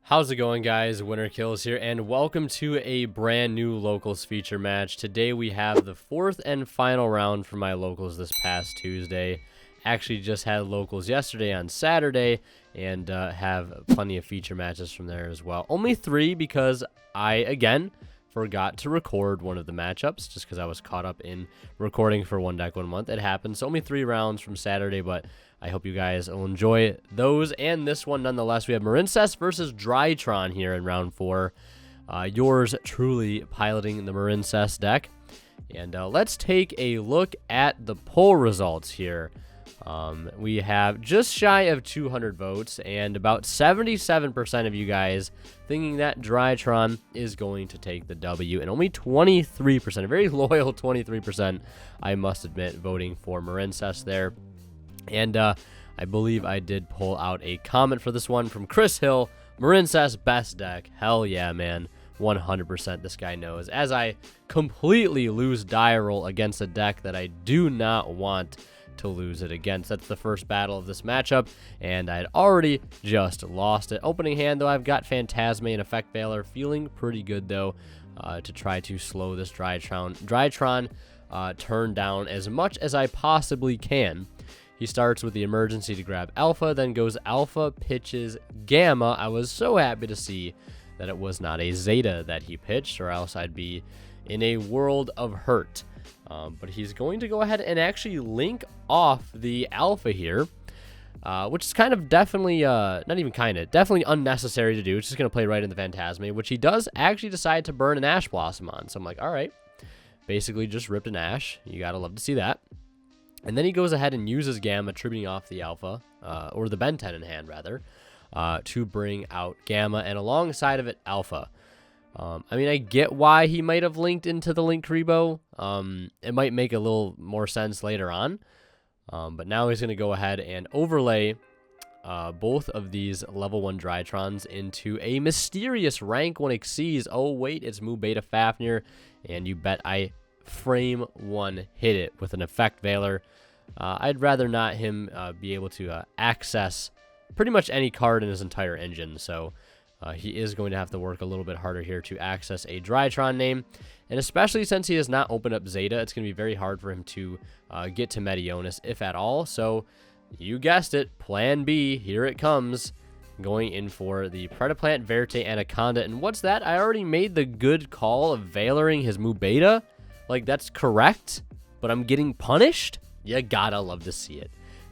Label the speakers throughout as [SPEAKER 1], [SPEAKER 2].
[SPEAKER 1] How's it going, guys? Winner Kills here, and welcome to a brand new Locals feature match. Today we have the fourth and final round for my Locals this past Tuesday. Actually just had Locals yesterday on Saturday, and have plenty of feature matches from there as well. Only 3 because I, again, forgot to record one of the matchups just because I was caught up in recording for One Deck 1 Month. It happens. So only 3 rounds from Saturday, but I hope you guys will enjoy those and this one nonetheless. We have Marincess versus Drytron here in round 4. Yours truly piloting the Marincess deck. And let's take a look at the poll results here. We have just shy of 200 votes and about 77% of you guys thinking that Drytron is going to take the W, and only 23%, a very loyal 23%, I must admit, voting for Marincess there. And I believe I did pull out a comment for this one from Chris Hill. Marincess best deck. Hell yeah, man. 100% this guy knows. As I completely lose die roll against a deck that I do not want to lose it against. That's the first battle of this matchup, and I'd already just lost it. Opening hand, though, I've got Phantasme and Effect Veiler. Feeling pretty good, though, to try to slow this Drytron turn down as much as I possibly can. He starts with the emergency to grab Alpha, then goes Alpha, pitches Gamma. I was so happy to see that it was not a Zeta that he pitched, or else I'd be in a world of hurt. But he's going to go ahead and actually link off the Alpha here, which is kind of definitely, not even kind of, definitely unnecessary to do. It's just going to play right in the Phantasme, which he does actually decide to burn an Ash Blossom on. So I'm like, all right, basically just ripped an Ash. You got to love to see that. And then he goes ahead and uses Gamma, tributing off the Alpha, or the Ben 10 in hand, rather, to bring out Gamma, and alongside of it, Alpha. I mean, I get why he might have linked into the Link Rebo. It might make a little more sense later on. But now he's going to go ahead and overlay both of these level 1 Drytrons into a mysterious rank 1 Xyz. Oh, wait, it's Mu Beta Fafnir, and you bet I frame 1 hit it with an Effect Veiler. I'd rather not him be able to access pretty much any card in his entire engine, so he is going to have to work a little bit harder here to access a Drytron name, and especially since he has not opened up Zeta, it's going to be very hard for him to get to Meteonis, if at all. So you guessed it, plan B, here it comes, going in for the Predaplant, Verte, Anaconda. And what's that? I already made the good call of Veilering his Mu Beta. Like, that's correct, but I'm getting punished? You gotta love to see it.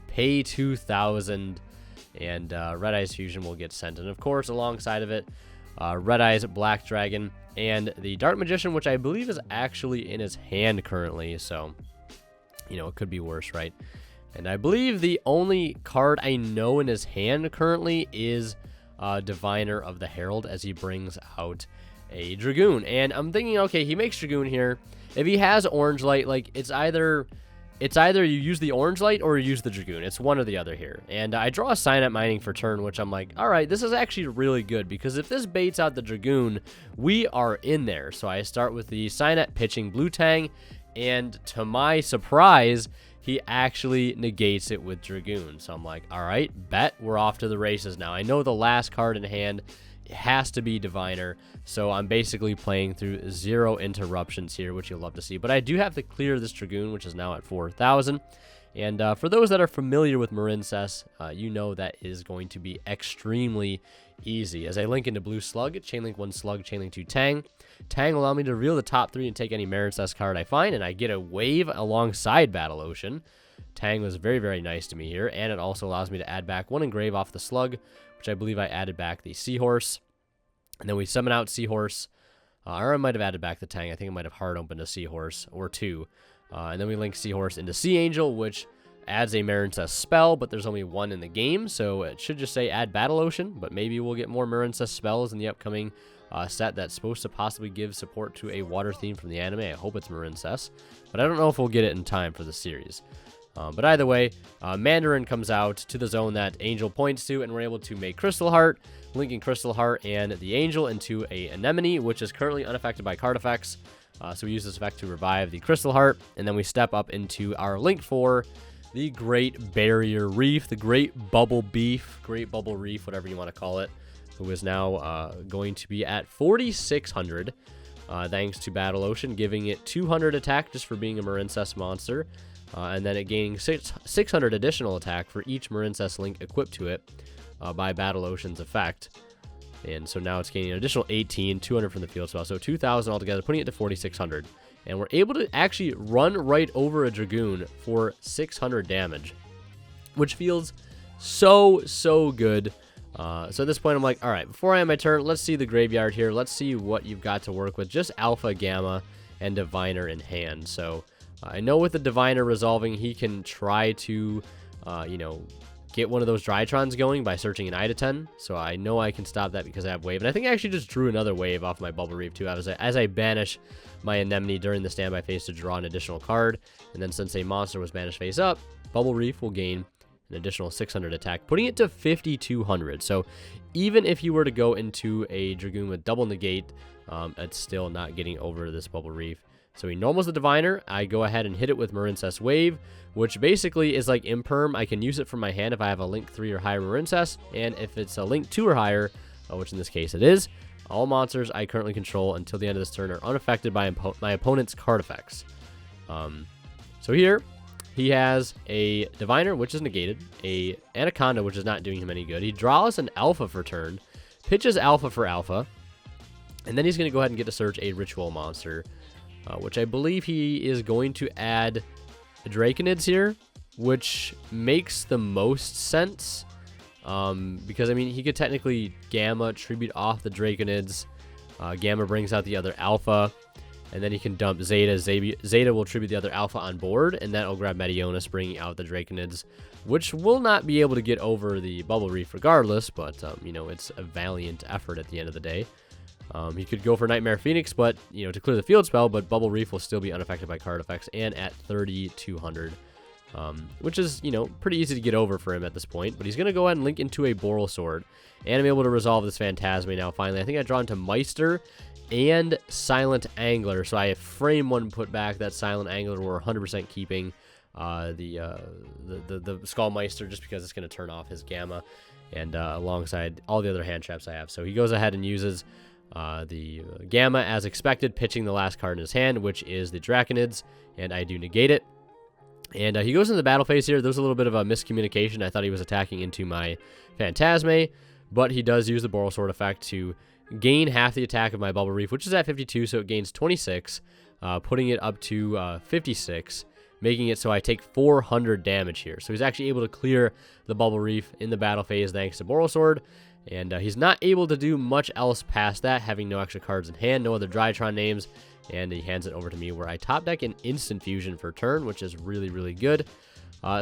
[SPEAKER 1] Pay 2,000, and Red Eyes Fusion will get sent. And, of course, alongside of it, Red Eyes, Black Dragon, and the Dark Magician, which I believe is actually in his hand currently. So, you know, it could be worse, right? And I believe the only card I know in his hand currently is Diviner of the Herald, as he brings out a Dragoon. And I'm thinking, okay, he makes Dragoon here. If he has Orange Light, like, it's either you use the Orange Light or you use the Dragoon. It's one or the other here. And I draw a Signet Mining for turn, which I'm like, all right, this is actually really good, because if this baits out the Dragoon, we are in there. So I start with the Signet pitching Blue Tang, and to my surprise, he actually negates it with Dragoon. So I'm like, all right, bet, we're off to the races now. I know the last card in hand, it has to be Diviner, so I'm basically playing through 0 interruptions here, which you'll love to see. But I do have to clear this Dragoon, which is now at 4,000. And for those that are familiar with Marincess, you know that is going to be extremely easy. As I link into Blue Slug, Chainlink 1 Slug, Chainlink 2 Tang. Tang will allow me to reveal the top 3 and take any Marincess card I find, and I get a Wave alongside Battle Ocean. Tang was very, very nice to me here, and it also allows me to add back 1 Engrave off the Slug, which I believe I added back the Seahorse. And then we summon out Seahorse, or I might have added back the Tang. I think I might have hard opened a Seahorse, or 2. And then we link Seahorse into Sea Angel, which adds a Marincess spell, but there's only 1 in the game, so it should just say add Battle Ocean, but maybe we'll get more Marincess spells in the upcoming set that's supposed to possibly give support to a water theme from the anime. I hope it's Marincess, but I don't know if we'll get it in time for the series. But either way, Mandarin comes out to the zone that Angel points to, and we're able to make Crystal Heart, linking Crystal Heart and the Angel into a Anemone, which is currently unaffected by card effects. So we use this effect to revive the Crystal Heart, and then we step up into our link for the Great Barrier Reef, the Great Bubble Reef, whatever you want to call it. who is now going to be at 4,600, thanks to Battle Ocean, giving it 200 attack just for being a Marincess monster, and then it gaining 600 additional attack for each Marincess link equipped to it by Battle Ocean's effect. And so now it's gaining an additional 18, 200 from the field spell, so 2,000 altogether, putting it to 4,600. And we're able to actually run right over a Dragoon for 600 damage, which feels so good. So at this point, I'm like, all right, before I end my turn, let's see the graveyard here. Let's see what you've got to work with. Just Alpha, Gamma, and Diviner in hand. So I know with the Diviner resolving, he can try to, you know, get one of those Drytrons going by searching an eye to 10. So I know I can stop that because I have wave. And I think I actually just drew another wave off my Bubble Reef too. As I banish my Anemone during the standby phase to draw an additional card. And then since a monster was banished face up, Bubble Reef will gain an additional 600 attack, putting it to 5,200. So even if you were to go into a Dragoon with double negate, it's still not getting over this Bubble Reef. So he normals the Diviner. I go ahead and hit it with Marincess Wave, which basically is like Imperm. I can use it from my hand if I have a Link 3 or higher Marincess, and if it's a Link 2 or higher, which in this case it is, all monsters I currently control until the end of this turn are unaffected by my opponent's card effects. So here, he has a Diviner, which is negated, a Anaconda, which is not doing him any good. He draws an Alpha for turn, pitches Alpha for Alpha, and then he's going to go ahead and get to search a Ritual monster, which I believe he is going to add Draconids here, which makes the most sense, because, I mean, he could technically Gamma, tribute off the Draconids, Gamma brings out the other Alpha, and then he can dump Zeta. Zeta will tribute the other Alpha on board, and that will grab Meteonis, bringing out the Draconids, which will not be able to get over the Bubble Reef regardless, but, you know, it's a valiant effort at the end of the day. He could go for Nightmare Phoenix, but, you know, to clear the field spell, but Bubble Reef will still be unaffected by card effects and at 3,200, which is, you know, pretty easy to get over for him at this point. But he's going to go ahead and link into a Boral Sword, and I'm able to resolve this Phantasme now finally. I think I draw into Meister and Silent Angler, so I have frame one put back. That Silent Angler we're 100% keeping the Skullmeister just because it's going to turn off his Gamma, and alongside all the other hand traps I have. So he goes ahead and uses the Gamma as expected, pitching the last card in his hand, which is the Draconids, and I do negate it. And he goes into the battle phase here. There's a little bit of a miscommunication. I thought he was attacking into my Phantasme, but he does use the Boral Sword effect to gain half the attack of my Bubble Reef, which is at 52, so it gains 26, putting it up to 56, making it so I take 400 damage here. So he's actually able to clear the Bubble Reef in the battle phase thanks to Boral Sword. And he's not able to do much else past that, having no extra cards in hand, no other Drytron names, and he hands it over to me where I top deck an Instant Fusion for turn, which is really good.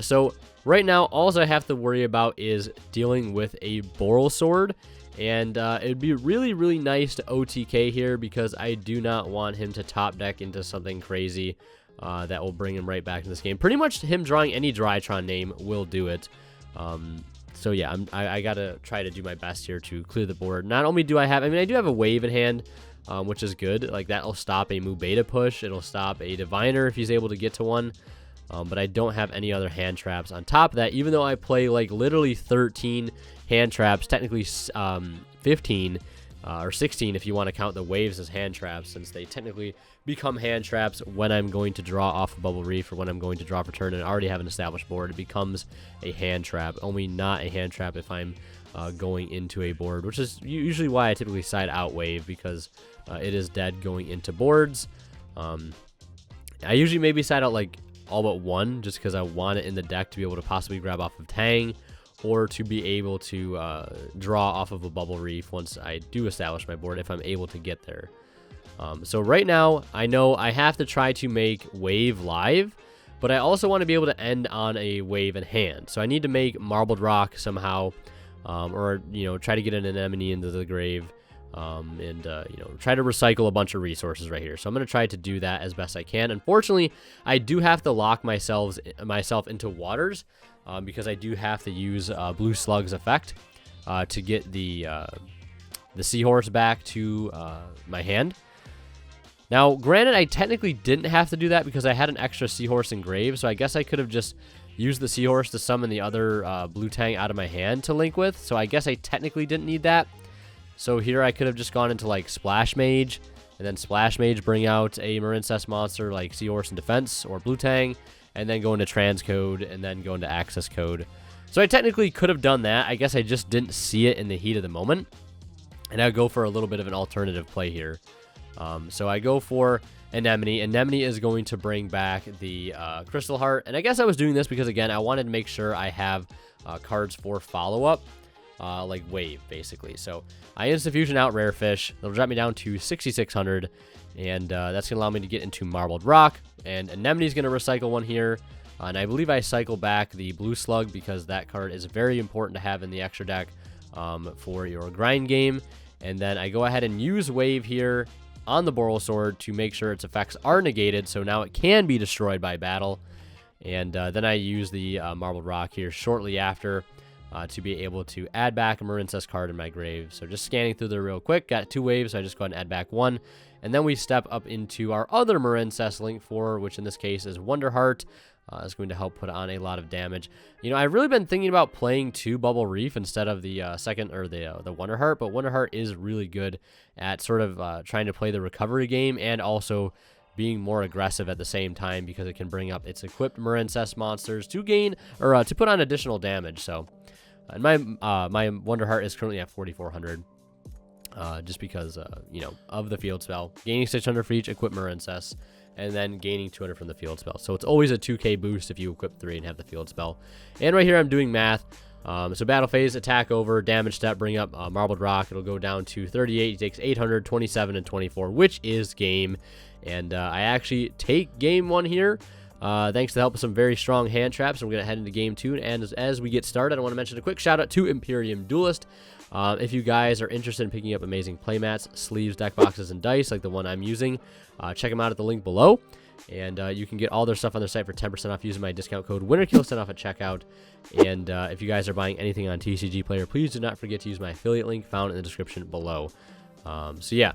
[SPEAKER 1] So right now, all I have to worry about is dealing with a Boral Sword, and it'd be really nice to OTK here because I do not want him to top deck into something crazy that will bring him right back in this game. Pretty much him drawing any Drytron name will do it. So yeah, I gotta try to do my best here to clear the board. Not only do I have, I mean, I do have a wave in hand, which is good. Like, that'll stop a Mu Beta push. It'll stop a Diviner if he's able to get to one. But I don't have any other hand traps on top of that, even though I play, like, literally 13 hand traps, technically 15, or 16 if you want to count the waves as hand traps, since they technically become hand traps when I'm going to draw off a Bubble Reef or when I'm going to draw for turn and I already have an established board. It becomes a hand trap, only not a hand trap if I'm going into a board, which is usually why I typically side out wave, because it is dead going into boards. I usually maybe side out like all but one, just because I want it in the deck to be able to possibly grab off of Tang, or to be able to draw off of a Bubble Reef once I do establish my board, if I'm able to get there. So right now, I know I have to try to make wave live, but I also want to be able to end on a wave in hand. So I need to make Marbled Rock somehow, or, you know, try to get an Anemone into the grave, and, you know, try to recycle a bunch of resources right here. So I'm going to try to do that as best I can. Unfortunately, I do have to lock myself into waters, because I do have to use Blue Slug's effect to get the Seahorse back to my hand. Now, granted, I technically didn't have to do that because I had an extra Seahorse engraved, so I guess I could have just used the Seahorse to summon the other Blue Tang out of my hand to link with, so I guess I technically didn't need that. So here I could have just gone into like Splash Mage, and then Splash Mage bring out a Marincess monster like Seahorse in defense or Blue Tang, and then go into Transcode, and then go into Access Code. So I technically could have done that. I guess I just didn't see it in the heat of the moment. And I go for a little bit of an alternative play here. So I go for Anemone. Anemone is going to bring back the Crystal Heart. And I guess I was doing this because, again, I wanted to make sure I have cards for follow-up. Like Wave, basically. So I Insta-Fusion out Rare Fish. That'll drop me down to 6,600. And that's going to allow me to get into Marbled Rock. And Anemone's going to recycle one here. And I believe I cycle back the Blue Slug because that card is very important to have in the extra deck for your grind game. And then I go ahead and use Wave here on the Boral Sword to make sure its effects are negated, so now it can be destroyed by battle. And then I use the Marbled Rock here shortly after to be able to add back a Marincess card in my grave. So just scanning through there real quick, got 2 waves, so I just go ahead and add back 1. And then we step up into our other Marincess Link 4, which in this case is Wonderheart. Is going to help put on a lot of damage. You know, I've really been thinking about playing 2 Bubble Reef instead of the second, or the Wonderheart, but Wonderheart is really good at sort of trying to play the recovery game and also being more aggressive at the same time because it can bring up its equipped Marincess monsters to gain, or to put on additional damage. So, and my Wonderheart is currently at 4,400. Just because, you know, of the field spell. Gaining 600 for each equipped Marincess, and then gaining 200 from the field spell. So it's always a 2k boost if you equip 3 and have the field spell. And right here I'm doing math. So battle phase, attack over, damage step, bring up Marbled Rock. It'll go down to 38. He takes 800, 27, and 24, which is game. And I actually take game 1 here. Thanks to the help of some very strong hand traps. I'm going to head into game 2. And as we get started, I want to mention a quick shout out to Imperium Duelist. If you guys are interested in picking up amazing playmats, sleeves, deck boxes, and dice like the one I'm using, check them out at the link below. And you can get all their stuff on their site for 10% off using my discount code WinterKill10 off at checkout. And if you guys are buying anything on TCG Player, please do not forget to use my affiliate link found in the description below. So yeah,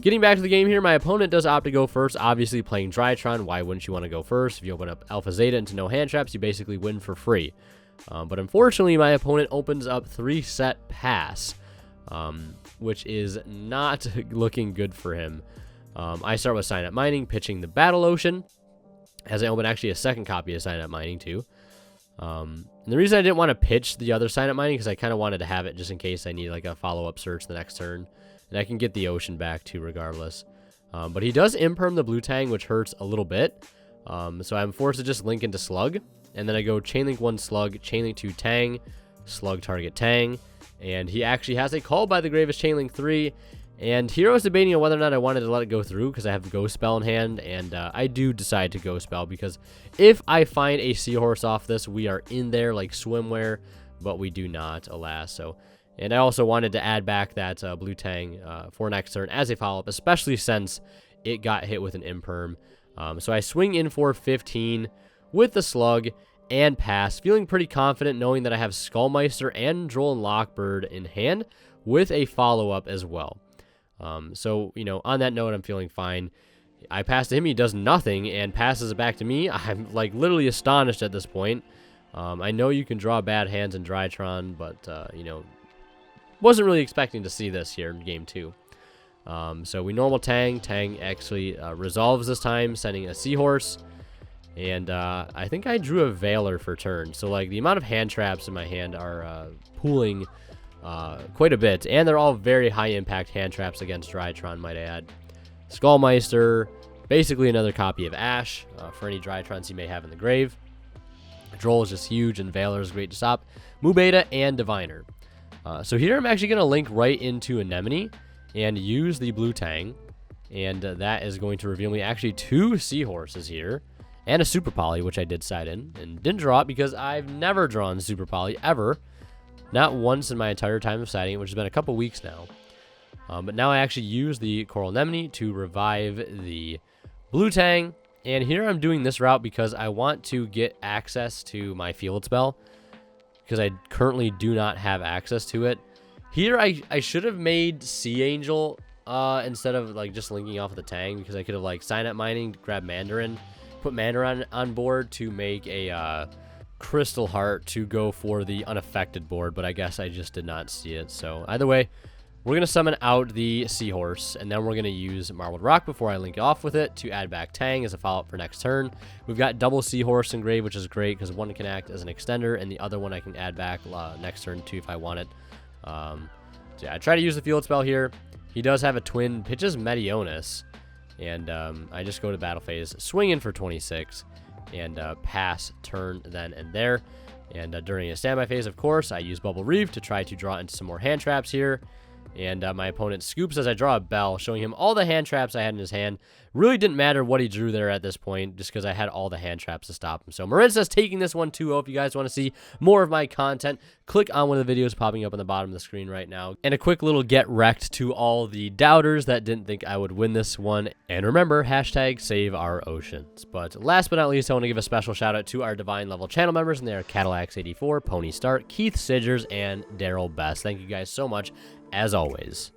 [SPEAKER 1] getting back to the game here, my opponent does opt to go first. Obviously playing Drytron, why wouldn't you want to go first? If you open up Alpha Zeta into no hand traps, you basically win for free. But unfortunately, my opponent opens up 3-set pass, which is not looking good for him. I start with Sign Up Mining, pitching the Battle Ocean, as I open actually a second copy of Sign Up Mining too. And the reason I didn't want to pitch the other Sign Up Mining because I kind of wanted to have it just in case I need like a follow-up search the next turn. And I can get the Ocean back too regardless. But he does imperm the Blue Tang, which hurts a little bit. So I'm forced to just link into Slug. And then I go Chainlink 1 Slug, Chainlink 2 Tang, Slug target Tang. And he actually has a Call by the Grave as Chainlink 3. And here I was debating on whether or not I wanted to let it go through because I have Ghost Spell in hand. And I do decide to Ghost Spell because if I find a Seahorse off this, we are in there like swimwear. But we do not, alas. So, and I also wanted to add back that Blue Tang for next turn as a follow-up, especially since it got hit with an Imperm. So I swing in for 15 with the Slug and pass, feeling pretty confident knowing that I have Skullmeister and Droll and Lockbird in hand with a follow-up as well. So, you know, on that note, I'm feeling fine. I pass to him, he does nothing, and passes it back to me. I'm, like, literally astonished at this point. I know you can draw bad hands in Drytron, but, you know, wasn't really expecting to see this here in Game 2. So we normal Tang. Tang actually resolves this time, sending a Seahorse. And I think I drew a Veiler for turn. So, like, the amount of hand traps in my hand are pooling quite a bit. And they're all very high-impact hand traps against Drytron, might I add. Skullmeister, basically another copy of Ash for any Drytrons you may have in the grave. Droll is just huge, and Veiler is great to stop. Mubeta and Diviner. So here I'm actually going to link right into Anemone and use the Blue Tang. And that is going to reveal me actually 2 Seahorses here. And a Super Poly, which I did side in. And didn't draw it because I've never drawn Super Poly, ever. Not once in my entire time of siding it, which has been a couple weeks now. But now I actually use the Coral Anemone to revive the Blue Tang. And here I'm doing this route because I want to get access to my field spell. Because I currently do not have access to it. Here I should have made Sea Angel instead of like just linking off of the Tang. Because I could have like Sign Up Mining, grab Mandarin. Put Mandarin on board to make a Crystal Heart to go for the unaffected board, but I guess I just did not see it. So either way, We're going to summon out the Seahorse, and then we're going to use Marbled Rock before I link off with it to add back Tang as a follow-up for next turn. We've got double Seahorse engraved, which is great because one can act as an extender, and the other one I can add back next turn too if I want it. So yeah, I try to use the field spell here. He does have a twin, pitches Meteonis, and I just go to battle phase, swing in for 26, and pass turn then and there. And during a standby phase, of course, I use Bubble Reef to try to draw into some more hand traps here. And my opponent scoops as I draw a bell, showing him all the hand traps I had in his hand. Really didn't matter what he drew there at this point, just because I had all the hand traps to stop him. So Marincess taking this one 2-0. If you guys want to see more of my content, click on one of the videos popping up on the bottom of the screen right now. And a quick little get wrecked to all the doubters that didn't think I would win this one. And remember, hashtag save our oceans. But last but not least, I want to give a special shout out to our Divine level channel members, and they are Cadillacs84, Pony Start, Keith Sidgers, and Daryl Best. Thank you guys so much, as always.